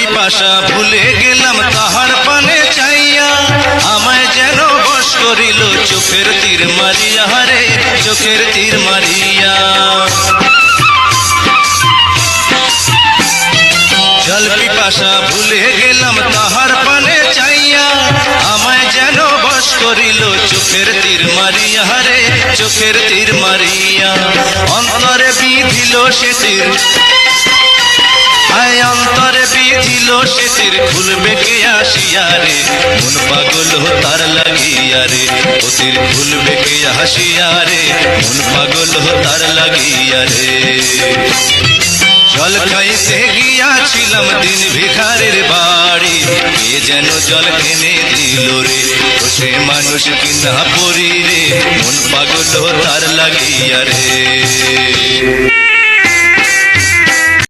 পিপাসা ভুলে গেলাম তাহার পানে চাইয়া, আমায় যেন বশ করিল চোখের তীর মারিয়া রে, চোখের তীর মারিয়া। জল পিপাসা ভুলে গেলাম তাহার পানে চাইয়া, আমায় যেন বশ করিল চোখের তীর মারিয়া রে, চোখের তীর মারিয়া। অন্তরে বিধিল সে তীর, আয় অন্তরে বিধিল সে তীর, খুলবে কে আসিয়া রে, মন পাগল তার লাগিয়া রে, ও তীর খুলবে কে আসিয়া রে, মন পাগল তার লাগিয়া রে। জল খাইতে গিয়াছিলাম দিন ভিখারির বাড়ি, কে যেন জল এনে দিল রে, ও সে মানুষ কিনা পরি রে, মন পাগল তার লাগিয়া রে।